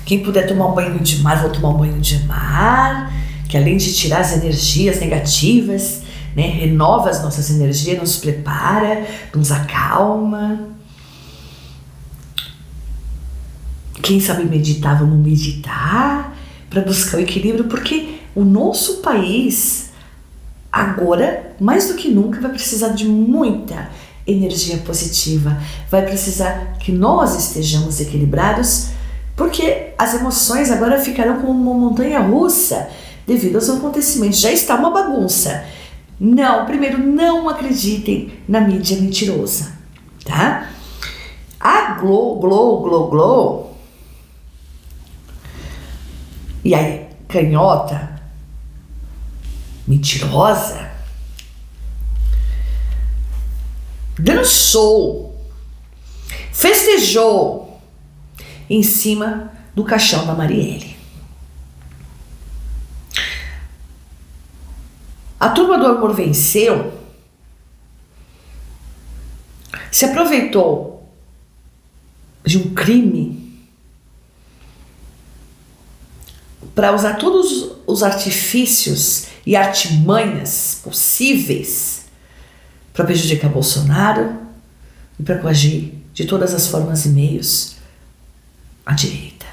Quem puder tomar um banho de mar, vou tomar um banho de mar, que além de tirar as energias negativas, né, renova as nossas energias, nos prepara, nos acalma. Quem sabe meditar, vamos meditar para buscar o equilíbrio, porque o nosso país agora, mais do que nunca, vai precisar de muita energia positiva, vai precisar que nós estejamos equilibrados, porque as emoções agora ficarão como uma montanha russa devido aos acontecimentos. Já está uma bagunça. Não, primeiro, não acreditem na mídia mentirosa, tá? A Glow e a canhota mentirosa dançou, festejou em cima do caixão da Marielle. A turma do amor venceu, se aproveitou de um crime para usar todos os artifícios e artimanhas possíveis para prejudicar Bolsonaro e para coagir de todas as formas e meios a direita.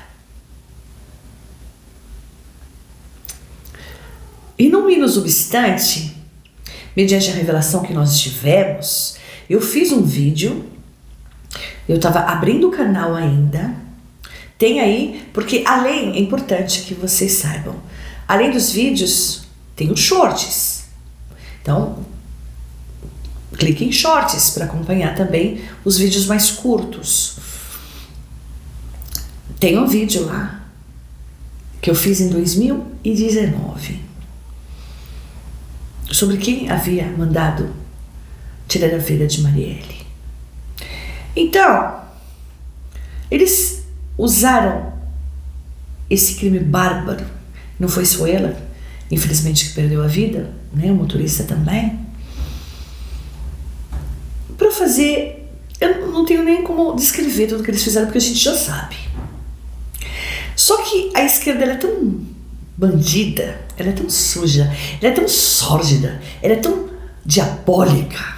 E não menos obstante, mediante a revelação que nós tivemos, eu fiz um vídeo, eu estava abrindo o canal ainda, tem aí, porque além, é importante que vocês saibam, além dos vídeos, tem os shorts. Então, clique em shorts para acompanhar também os vídeos mais curtos. Tem um vídeo lá que eu fiz em 2019 sobre quem havia mandado tirar a vida de Marielle. Então, eles usaram esse crime bárbaro, não foi só ela, infelizmente, que perdeu a vida, né? O motorista também, para fazer, eu não tenho nem como descrever tudo que eles fizeram, porque a gente já sabe. Só que a esquerda, ela é tão bandida, ela é tão suja, ela é tão sórdida, ela é tão diabólica,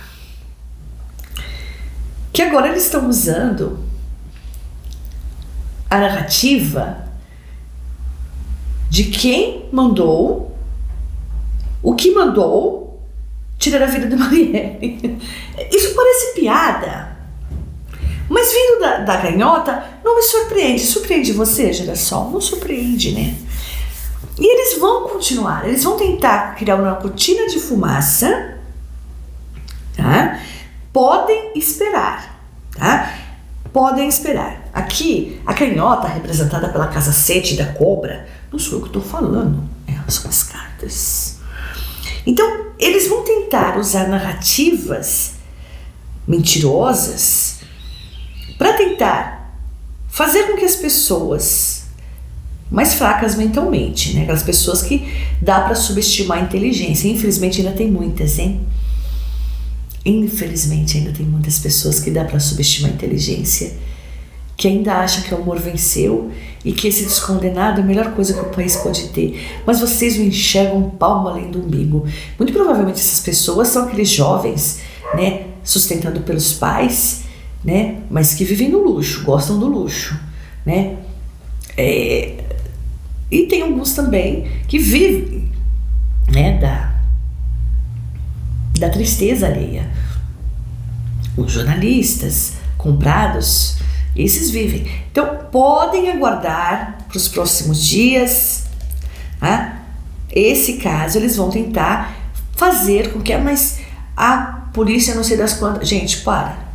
que agora eles estão usando a narrativa de quem mandou, o que mandou tirar a vida de Marielle. Isso parece piada, mas vindo da canhota, não me surpreende. Surpreende você, Girassol? Não surpreende, né? E eles vão continuar, eles vão tentar criar uma cortina de fumaça, tá? Podem esperar, tá? Podem esperar. Aqui, a canhota, representada pela Casa 7 da Cobra, não sou eu que estou falando, são as cartas. Então, eles vão tentar usar narrativas mentirosas para tentar fazer com que as pessoas mais fracas mentalmente, né? Aquelas pessoas que dá para subestimar a inteligência. Infelizmente ainda tem muitas, hein? Infelizmente ainda tem muitas pessoas que dá para subestimar a inteligência, que ainda acham que o amor venceu e que esse descondenado é a melhor coisa que o país pode ter. Mas vocês o enxergam um palmo além do umbigo. Muito provavelmente essas pessoas são aqueles jovens, né? Sustentados pelos pais, né? Mas que vivem no luxo, gostam do luxo, né? E tem alguns também que vivem, né, da tristeza alheia. Os jornalistas comprados, esses vivem. Então, podem aguardar para os próximos dias, tá? Esse caso, eles vão tentar fazer com que... Mas a polícia não sei das quantas... Gente, para.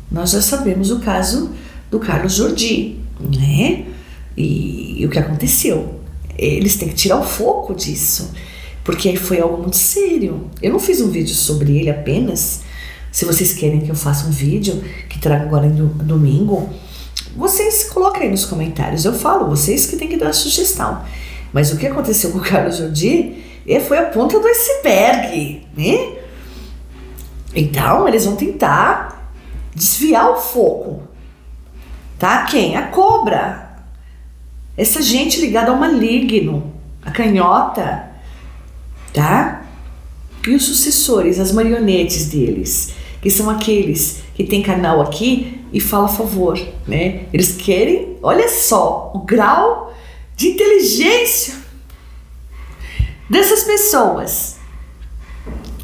Nós já sabemos o caso do Carlos Jordi, né? E o que aconteceu. Eles têm que tirar o foco disso, porque foi algo muito sério. Eu não fiz um vídeo sobre ele apenas. Se vocês querem que eu faça um vídeo que traga agora no domingo, vocês coloquem aí nos comentários. Eu falo, vocês que têm que dar a sugestão. Mas o que aconteceu com o Carlos Jordi foi a ponta do iceberg, né? Então, eles vão tentar desviar o foco. Tá? Quem? A Cobra. essa gente ligada ao maligno, a canhota, tá? E os sucessores, as marionetes deles, que são aqueles que tem canal aqui e fala a favor, né? Eles querem, olha só, o grau de inteligência dessas pessoas.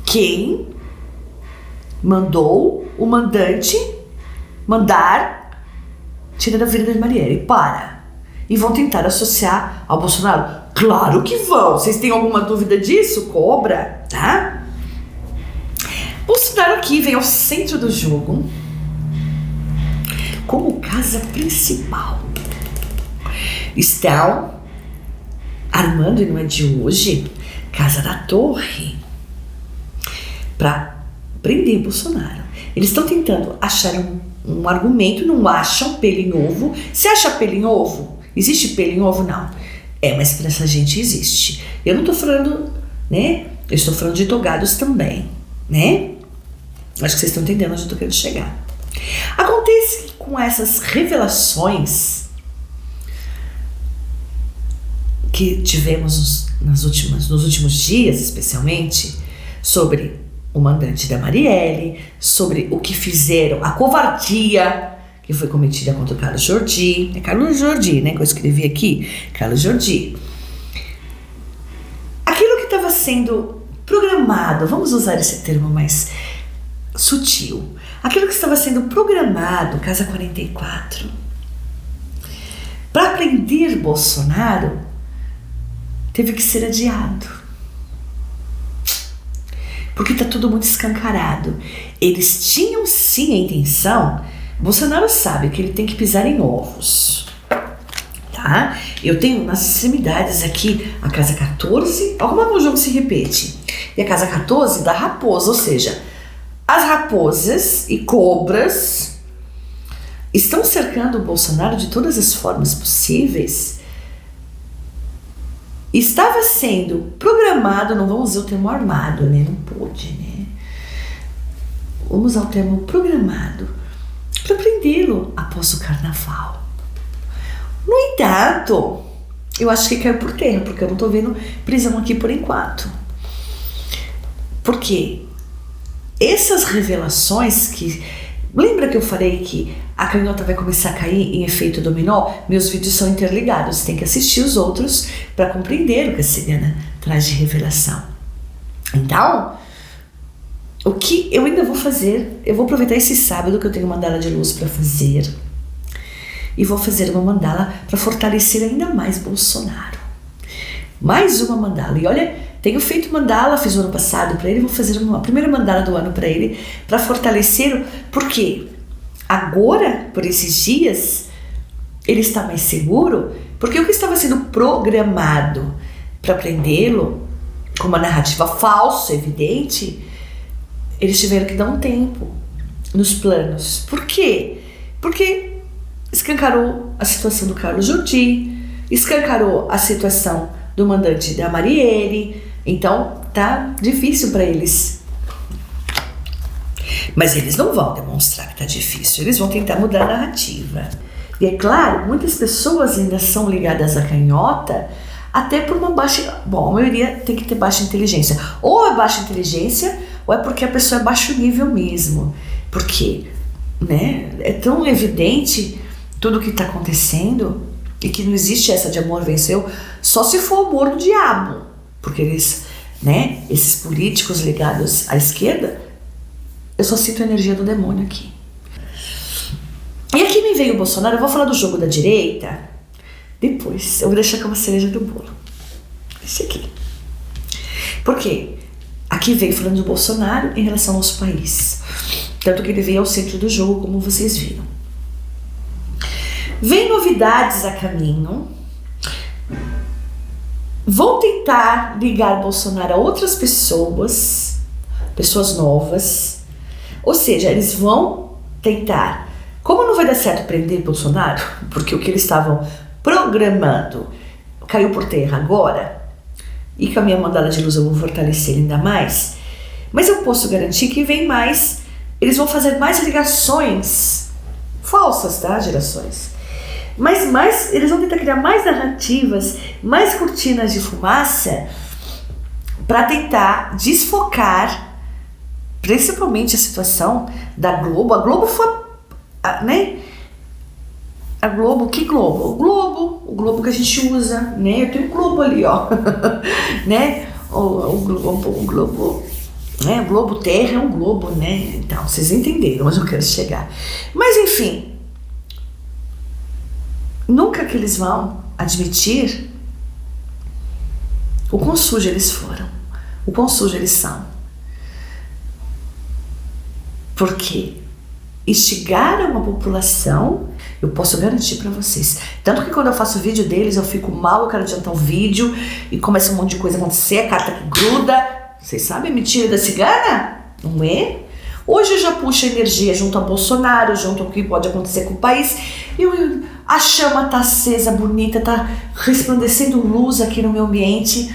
Quem mandou o mandante mandar tirar a vida da Marielle? Para. E vão tentar associar ao Bolsonaro? Claro que vão. Vocês têm alguma dúvida disso? Cobra, tá? Bolsonaro aqui vem ao centro do jogo como casa principal. Estão armando, e não é de hoje, Casa da Torre para prender Bolsonaro. Eles estão tentando achar um argumento, não acham pelo em ovo. Você acha pelo em ovo? Existe pelo em ovo? Não. Mas para essa gente existe. Eu não estou falando, né? Eu estou falando de togados também, né? Acho que vocês estão entendendo onde eu estou querendo chegar. Acontece que com essas revelações que tivemos nos últimos dias, especialmente, sobre o mandante da Marielle, sobre o que fizeram, a covardia que foi cometida contra o Carlos Jordi. É Carlos Jordi, né, que eu escrevi aqui, Carlos Jordi. Aquilo que estava sendo programado, vamos usar esse termo mais sutil, aquilo que estava sendo programado, Casa 44, para prender Bolsonaro, teve que ser adiado. Porque está tudo muito escancarado. Eles tinham sim a intenção. Bolsonaro sabe que ele tem que pisar em ovos, tá? Eu tenho nas extremidades aqui a casa 14, olha como o jogo se repete, e a casa 14 da raposa, ou seja, as raposas e cobras estão cercando o Bolsonaro de todas as formas possíveis. Estava sendo programado, não vamos usar o termo armado, né? Não pôde, né? Vamos usar o termo programado para prendê-lo após o carnaval. No entanto, eu acho que caiu por terra, porque eu não estou vendo prisão aqui por enquanto. Por quê? Essas revelações que... Lembra que eu falei que a canhota vai começar a cair em efeito dominó? Meus vídeos são interligados, tem que assistir os outros para compreender o que a Cigana traz de revelação. Então, o que eu ainda vou fazer, eu vou aproveitar esse sábado que eu tenho mandala de luz para fazer e vou fazer uma mandala para fortalecer ainda mais Bolsonaro. Mais uma mandala. E olha, tenho feito mandala, fiz o ano passado para ele, vou fazer uma primeira mandala do ano para ele, para fortalecer, porque agora, por esses dias, ele está mais seguro, porque o que estava sendo programado para prendê-lo, com uma narrativa falsa, evidente, eles tiveram que dar um tempo nos planos. Por quê? Porque escancarou a situação do Carlos Jordi, escancarou a situação do mandante da Marielle, então tá difícil para eles. Mas eles não vão demonstrar que tá difícil, eles vão tentar mudar a narrativa. E é claro, muitas pessoas ainda são ligadas à canhota, até por uma baixa... Bom, a maioria tem que ter baixa inteligência. Ou é baixa inteligência, ou é porque a pessoa é baixo nível mesmo. Porque, né, é tão evidente tudo o que está acontecendo e que não existe essa de amor venceu, só se for o amor do diabo. Porque eles, né, esses políticos ligados à esquerda, eu só sinto a energia do demônio aqui. E aqui me veio o Bolsonaro, eu vou falar do jogo da direita depois, eu vou deixar como a cereja do bolo. Esse aqui. Por quê? Aqui veio falando do Bolsonaro em relação ao nosso país. Tanto que ele veio ao centro do jogo, como vocês viram. Vem novidades a caminho. Vão tentar ligar Bolsonaro a outras pessoas, pessoas novas. Ou seja, eles vão tentar. Como não vai dar certo prender Bolsonaro, porque o que eles estavam programando caiu por terra agora, e com a minha mandala de luz eu vou fortalecer ainda mais, mas eu posso garantir que vem mais, eles vão fazer mais ligações falsas, tá, gerações? Mas eles vão tentar criar mais narrativas, mais cortinas de fumaça para tentar desfocar principalmente a situação da Globo. A Globo foi, né? A Globo, que Globo? O Globo que a gente usa, né? Eu tenho um Globo ali, ó, né? O Globo, né? O Globo Terra é um Globo, né? Então, vocês entenderam onde eu quero chegar. Mas, enfim, nunca que eles vão admitir o quão sujo eles foram, o quão sujo eles são. Porque instigaram a população, eu posso garantir para vocês. Tanto que quando eu faço vídeo deles, eu fico mal, eu quero adiantar o vídeo e começa um monte de coisa a acontecer, a carta que gruda. Vocês sabem a mentira da cigana? Não é? Hoje eu já puxo energia junto a Bolsonaro, junto ao que pode acontecer com o país. A chama tá acesa, bonita, tá resplandecendo luz aqui no meu ambiente.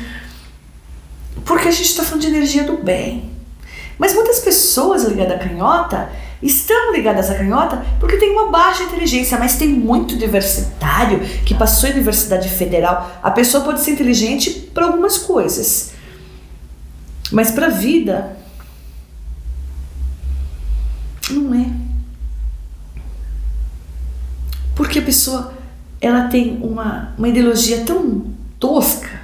Porque a gente tá falando de energia do bem. Mas muitas pessoas ligadas à canhota estão ligadas à canhota porque tem uma baixa inteligência, mas tem muito universitário que passou em universidade federal. A pessoa pode ser inteligente para algumas coisas, mas para a vida não é. Porque a pessoa ela tem uma ideologia tão tosca,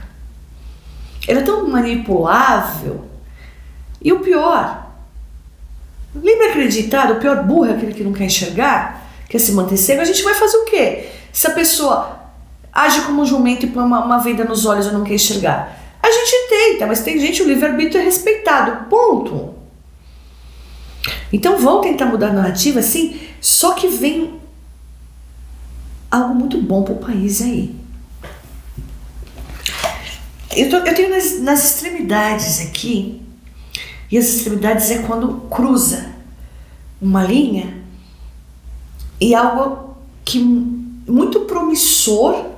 ela é tão manipulável. E o pior, lembra aquele ditado, o pior burro é aquele que não quer enxergar, quer se manter cego? A gente vai fazer o quê? Se a pessoa age como um jumento e põe uma venda nos olhos e não quer enxergar, a gente tenta, mas tem gente, o livre-arbítrio é respeitado, ponto. Então vão tentar mudar a narrativa, sim, só que vem algo muito bom para o país aí. Eu tenho nas extremidades aqui, e as extremidades é quando cruza uma linha e algo que muito promissor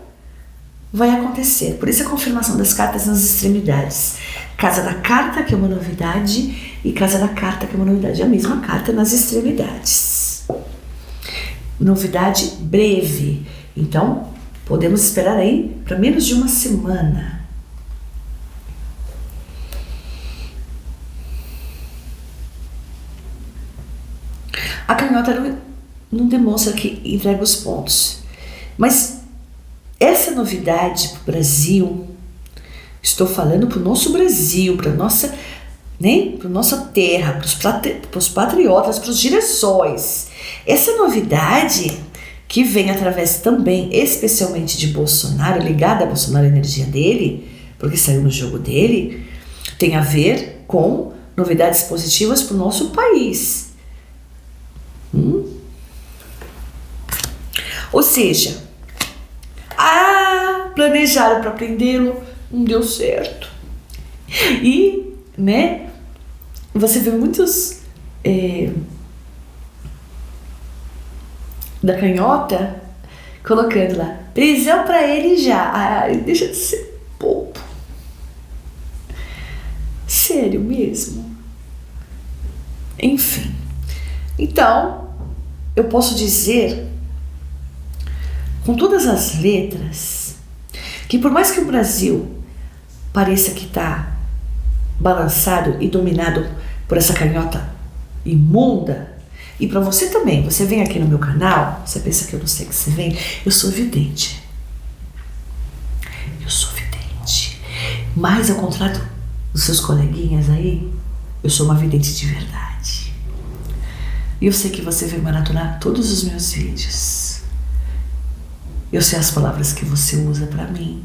vai acontecer. Por isso a confirmação das cartas nas extremidades. Casa da carta, que é uma novidade, e casa da carta, que é uma novidade. É a mesma carta nas extremidades. Novidade breve. Então, podemos esperar aí para menos de uma semana. A canhota não demonstra que entrega os pontos. Mas essa novidade para o Brasil, estou falando para o nosso Brasil, para nossa, né, para nossa terra, para os patriotas, para os girassóis. Essa novidade que vem através também, especialmente de Bolsonaro, ligada a Bolsonaro, a energia dele, porque saiu no jogo dele, tem a ver com novidades positivas para o nosso país. Ou seja, planejaram para prendê-lo, não deu certo. E, né, você vê muitos da canhota colocando lá, prisão para ele já. Deixa de ser bobo. Sério mesmo. Enfim. Então, eu posso dizer com todas as letras que por mais que o Brasil pareça que está balançado e dominado por essa canhota imunda, e para você também, você vem aqui no meu canal, você pensa que eu não sei que você vem, eu sou vidente. Eu sou vidente. Mas ao contrário dos seus coleguinhas aí, eu sou uma vidente de verdade. E eu sei que você vai maratonar todos os meus vídeos. Eu sei as palavras que você usa para mim.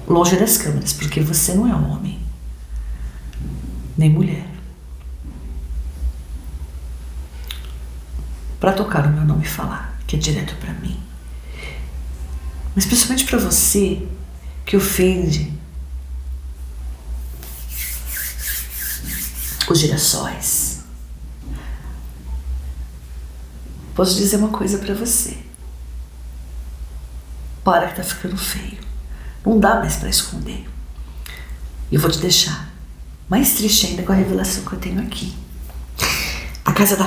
Longe das câmeras, porque você não é homem, nem mulher, para tocar o meu nome e falar, que é direto para mim. Mas principalmente para você que ofende os girassóis. Posso dizer uma coisa para você. Para que tá ficando feio. Não dá mais para esconder. E eu vou te deixar mais triste ainda com a revelação que eu tenho aqui. A casa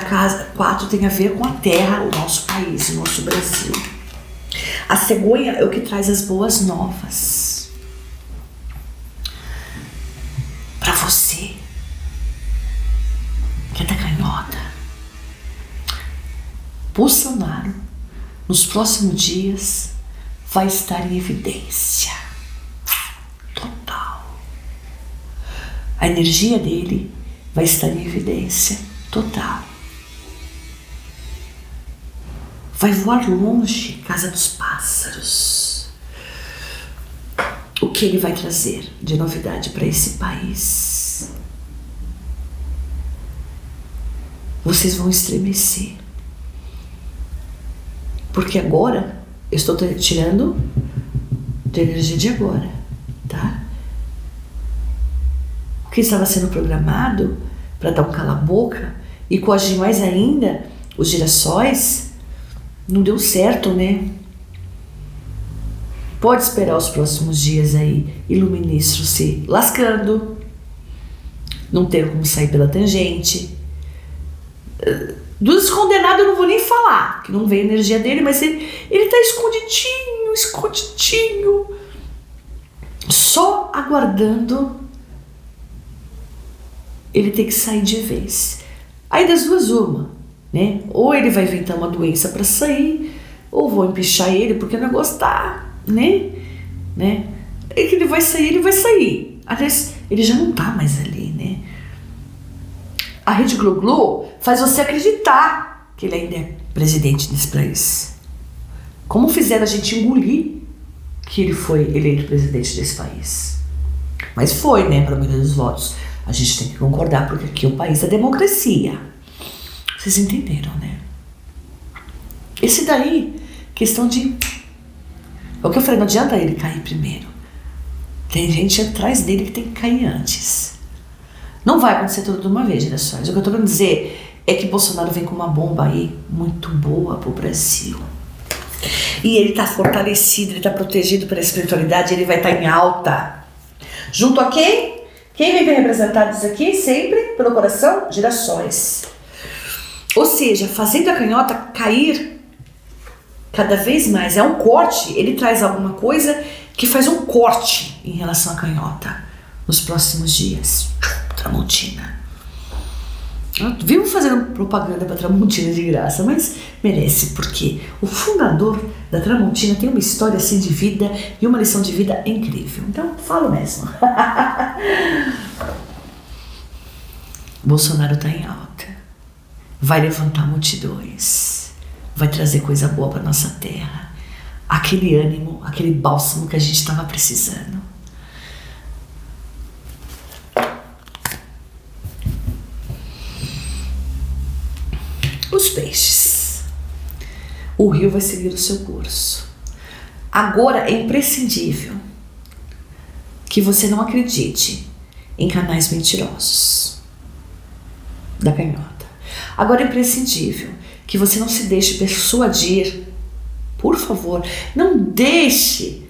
4 tem a ver com a terra, o nosso país, o nosso Brasil. A cegonha é o que traz as boas novas para você que é da canhota. Bolsonaro, nos próximos dias, vai estar em evidência total. A energia dele vai estar em evidência total. Vai voar longe, casa dos pássaros. O que ele vai trazer de novidade para esse país? Vocês vão estremecer. Porque agora, eu estou tirando da energia de agora, tá? O que estava sendo programado para dar um cala-boca e coagir mais ainda os girassóis, não deu certo, né? Pode esperar os próximos dias aí, iluministro se lascando, não ter como sair pela tangente. Dos condenados eu não vou nem falar, que não veio a energia dele, mas ele tá escondidinho, só aguardando ele ter que sair de vez. Aí das duas uma, né? Ou ele vai inventar uma doença para sair, ou vou empichar ele porque o negócio tá, né? É que ele vai sair. Aliás, ele já não tá mais ali, né? A Rede Glu-Glu faz você acreditar que ele ainda é presidente desse país. Como fizeram a gente engolir que ele foi eleito presidente desse país. Mas foi, né, para a maioria dos votos. A gente tem que concordar, porque aqui é o país da democracia. Vocês entenderam, né? Esse daí, questão de... É o que eu falei, não adianta ele cair primeiro. Tem gente atrás dele que tem que cair antes. Não vai acontecer tudo de uma vez, gerações. O que eu tô querendo dizer é que Bolsonaro vem com uma bomba aí muito boa pro Brasil. E ele tá fortalecido, ele tá protegido pela espiritualidade, ele vai estar em alta. Junto a quem? Quem vem bem representados aqui sempre pelo coração? Girassóis. Ou seja, fazendo a canhota cair cada vez mais. É um corte, ele traz alguma coisa que faz um corte em relação à canhota nos próximos dias. Tramontina. Vivo fazendo propaganda para Tramontina de graça, mas merece, porque o fundador da Tramontina tem uma história assim de vida e uma lição de vida incrível. Então, falo mesmo. Bolsonaro está em alta. Vai levantar multidões. Vai trazer coisa boa para nossa terra. Aquele ânimo, aquele bálsamo que a gente estava precisando. Os peixes. O rio vai seguir o seu curso. Agora é imprescindível que você não acredite em canais mentirosos da canhota. Agora é imprescindível que você não se deixe persuadir. Por favor, não deixe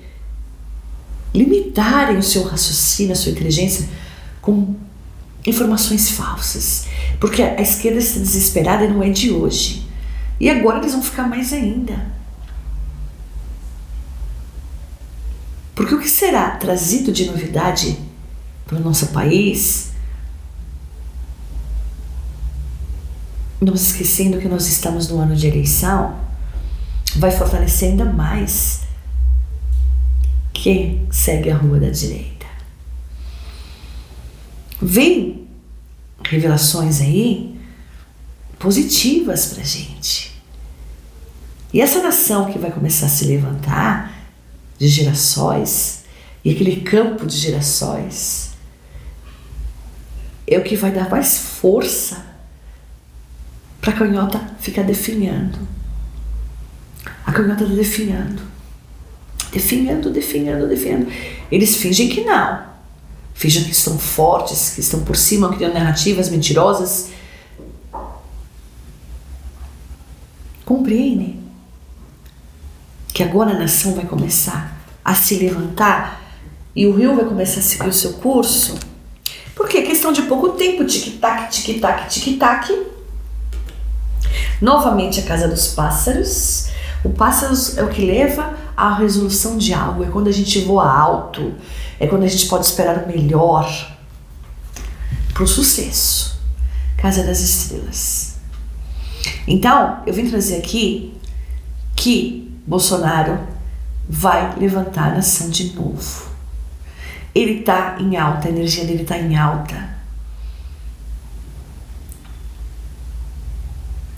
limitarem o seu raciocínio, a sua inteligência com informações falsas. Porque a esquerda está desesperada e não é de hoje. E agora eles vão ficar mais ainda. Porque o que será trazido de novidade para o nosso país, não se esquecendo que nós estamos no ano de eleição, vai fortalecer ainda mais quem segue a rua da direita. Vem revelações aí positivas pra gente. E essa nação que vai começar a se levantar de girassóis, e aquele campo de girassóis, é o que vai dar mais força pra canhota ficar definhando. A canhota está definhando. Definhando. Eles fingem que não. Fingem que estão fortes, que estão por cima, criando narrativas mentirosas. Compreendem que agora a nação vai começar a se levantar e o rio vai começar a seguir o seu curso? Porque é questão de pouco tempo, tic-tac, tic-tac, tic-tac, Novamente a casa dos pássaros. O pássaros é o que leva à resolução de algo, é quando a gente voa alto, é quando a gente pode esperar o melhor para o sucesso. Casa das estrelas. Então, eu vim trazer aqui que Bolsonaro vai levantar a nação de novo. Ele está em alta, a energia dele está em alta.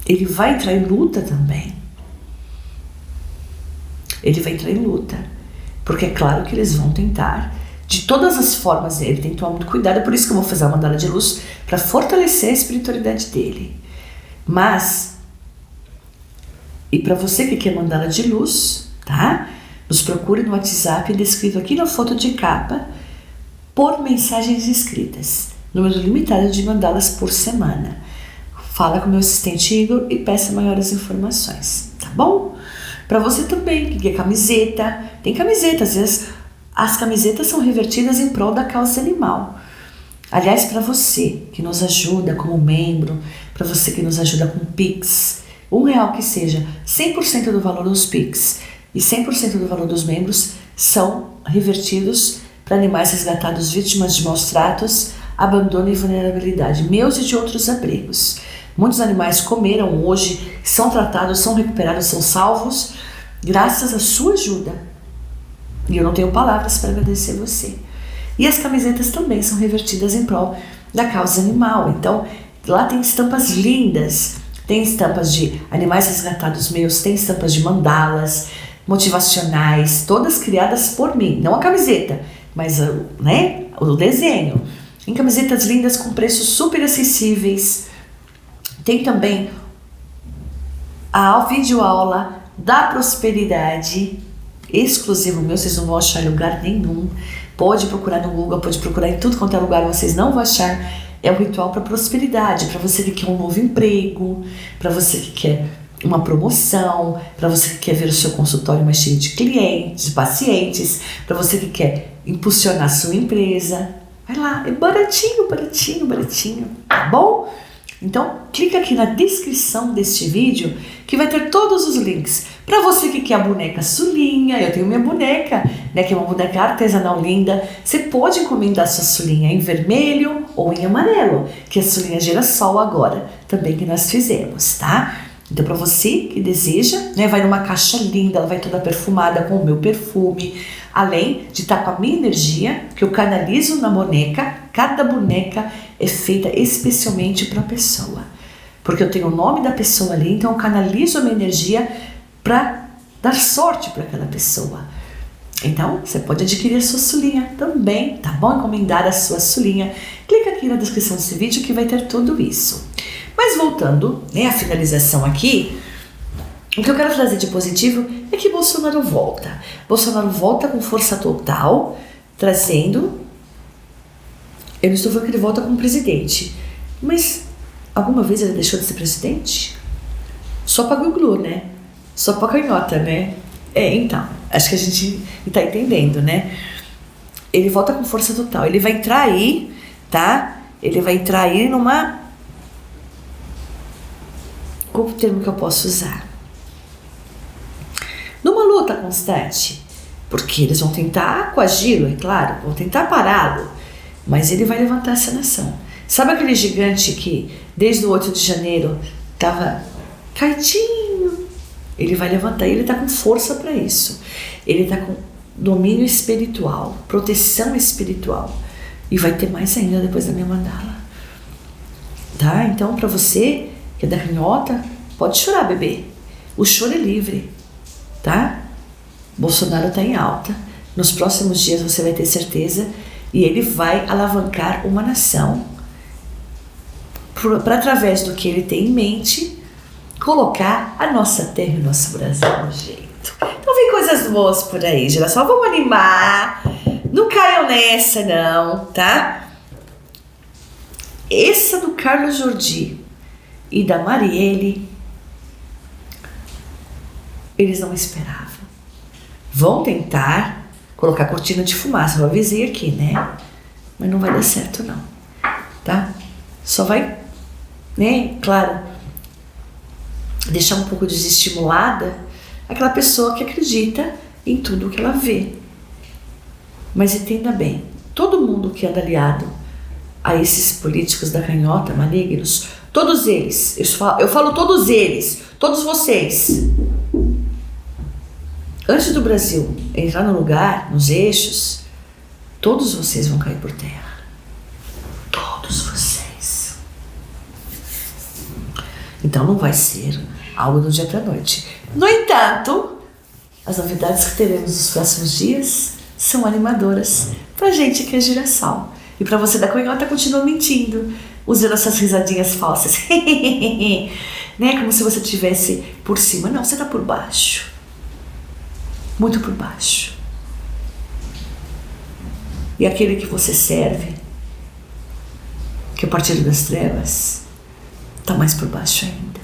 Ele vai entrar em luta também. Ele vai entrar em luta. Porque é claro que eles vão tentar, de todas as formas, ele tem que tomar muito cuidado. É por isso que eu vou fazer a mandala de luz, para fortalecer a espiritualidade dele. Mas, e para você que quer mandala de luz, tá? Nos procure no WhatsApp, descrito aqui na foto de capa, por mensagens escritas. Número limitado de mandalas por semana. Fala com o meu assistente Igor e peça maiores informações, tá bom? Para você também que quer camiseta, tem camiseta, às vezes as camisetas são revertidas em prol da causa animal. Aliás, para você que nos ajuda como membro, para você que nos ajuda com Pix, R$1 que seja, 100% do valor dos Pix e 100% do valor dos membros são revertidos para animais resgatados vítimas de maus tratos, abandono e vulnerabilidade, meus e de outros abrigos. Muitos animais comeram hoje, são tratados, são recuperados, são salvos, graças à sua ajuda. E eu não tenho palavras para agradecer você. E as camisetas também são revertidas em prol da causa animal. Então, lá tem estampas lindas, tem estampas de animais resgatados meus, tem estampas de mandalas, motivacionais, todas criadas por mim. Não a camiseta, mas né, o desenho. Em camisetas lindas com preços super acessíveis. Tem também a videoaula da prosperidade, exclusivo meu, vocês não vão achar em lugar nenhum. Pode procurar no Google, pode procurar em tudo quanto é lugar, vocês não vão achar. É um ritual para prosperidade, para você que quer um novo emprego, para você que quer uma promoção, para você que quer ver o seu consultório mais cheio de clientes, de pacientes, para você que quer impulsionar a sua empresa. Vai lá, é baratinho, baratinho, baratinho, tá bom? Então, clica aqui na descrição deste vídeo que vai ter todos os links. Para você que quer a boneca Sulinha, eu tenho minha boneca, né, que é uma boneca artesanal linda. Você pode encomendar sua Sulinha em vermelho ou em amarelo, que é a Sulinha Girassol agora, também que nós fizemos, tá? Então, para você que deseja, né, vai numa caixa linda, ela vai toda perfumada com o meu perfume, além de estar com a minha energia, que eu canalizo na boneca. Cada boneca é feita especialmente para a pessoa, porque eu tenho o nome da pessoa ali, então eu canalizo a minha energia para dar sorte para aquela pessoa. Então, você pode adquirir a sua Sulinha também, tá bom? Encomendar a sua Sulinha. Clica aqui na descrição desse vídeo que vai ter tudo isso. Mas voltando, né, à finalização aqui, o que eu quero trazer de positivo é que Bolsonaro volta. Bolsonaro volta com força total, trazendo... Eu não estou falando que ele volta como presidente, mas alguma vez ele deixou de ser presidente? Só para Glu-Glu, né? Só para canhota, né? Então, acho que a gente está entendendo, né? Ele volta com força total. Ele vai entrar aí, tá? Ele vai entrar aí numa... Qual o termo que eu posso usar? Numa luta constante. Porque eles vão tentar coagi-lo, é claro, vão tentar pará-lo. Mas ele vai levantar essa nação. Sabe aquele gigante que desde o 8 de janeiro estava caidinho? Ele vai levantar e ele está com força para isso. Ele está com domínio espiritual, proteção espiritual. E vai ter mais ainda depois da minha mandala. Tá? Então, para você que é da canhota, pode chorar, bebê. O choro é livre. Tá? Bolsonaro está em alta. Nos próximos dias você vai ter certeza. E ele vai alavancar uma nação para, através do que ele tem em mente, colocar a nossa terra e o nosso Brasil no jeito. Então vem coisas boas por aí, geração. Vamos animar. Não caiam nessa, não, tá? Essa do Carlos Jordi e da Marielle, eles não esperavam. Vão tentar colocar cortina de fumaça, eu avisei aqui, né? Mas não vai dar certo, não. Tá? Só vai, né? Claro, deixar um pouco desestimulada aquela pessoa que acredita em tudo que ela vê. Mas entenda bem, todo mundo que anda aliado a esses políticos da canhota, malignos, todos eles, eu falo todos eles, todos vocês, antes do Brasil entrar no lugar, nos eixos, todos vocês vão cair por terra. Todos vocês. Então não vai ser algo do dia para a noite. No entanto, as novidades que teremos nos próximos dias são animadoras pra gente que é girassol. E pra você da canhota, continua mentindo, usando essas risadinhas falsas. Né? Como se você estivesse por cima. Não, você tá por baixo. Muito por baixo. E aquele que você serve, que é o Partido das Trevas, tá mais por baixo ainda.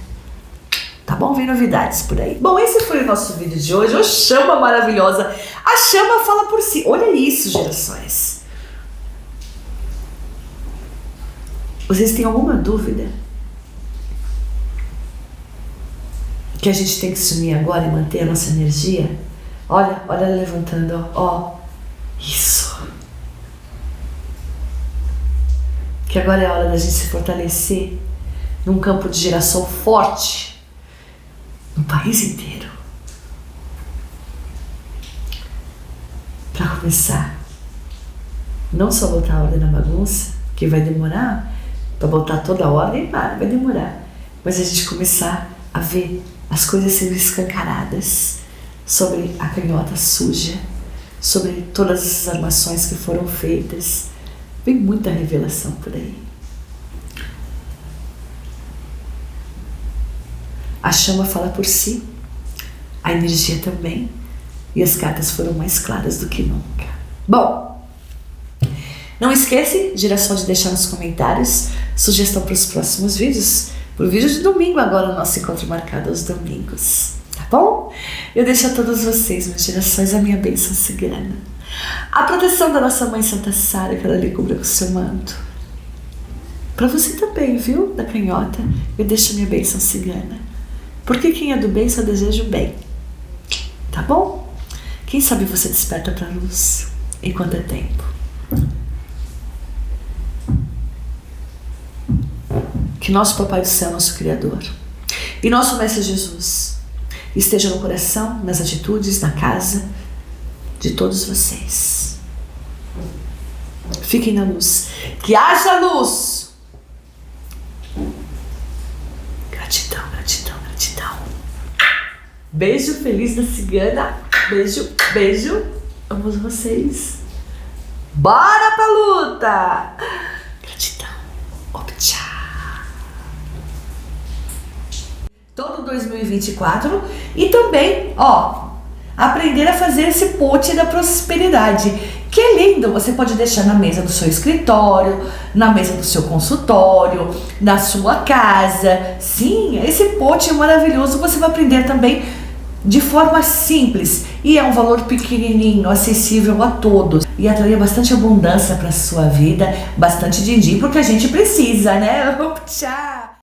Tá bom? Vem novidades por aí. Bom, esse foi o nosso vídeo de hoje. Ô, chama maravilhosa. A chama fala por si. Olha isso, gerações. Vocês têm alguma dúvida que a gente tem que se unir agora e manter a nossa energia? Olha ela levantando, ó. Isso. Que agora é a hora da gente se fortalecer num campo de girassol forte no país inteiro. Para começar, não só botar a ordem na bagunça, que vai demorar, para botar toda a ordem, vai demorar, mas a gente começar a ver as coisas sendo escancaradas sobre a canhota suja, sobre todas essas armações que foram feitas. Vem muita revelação por aí. A chama fala por si, a energia também, e as cartas foram mais claras do que nunca. Bom, não esquece, girassol, de deixar nos comentários sugestão para os próximos vídeos, pro vídeo de domingo agora, o nosso encontro marcado aos domingos, tá bom? Eu deixo a todos vocês, meus girassóis, a minha bênção cigana. A proteção da nossa Mãe Santa Sara, que ela lhe cubra com o seu manto. Para você também, viu, da canhota, eu deixo a minha bênção cigana. Porque quem é do bem só deseja o bem. Tá bom? Quem sabe você desperta para a luz enquanto é tempo. Que nosso Papai do Céu, nosso Criador, e nosso Mestre Jesus esteja no coração, nas atitudes, na casa de todos vocês. Fiquem na luz. Que haja luz. Gratidão, gratidão, gratidão. Beijo feliz da cigana. Beijo, beijo. Amo vocês. Bora pra luta. Gratidão. Optcha. Todo 2024. E também, ó, aprender a fazer esse pote da prosperidade, que é lindo. Você pode deixar na mesa do seu escritório, na mesa do seu consultório, na sua casa. Sim, esse pote é maravilhoso. Você vai aprender também de forma simples, e é um valor pequenininho, acessível a todos, e atrair bastante abundância para sua vida, bastante din-din, porque a gente precisa, né? Tchau!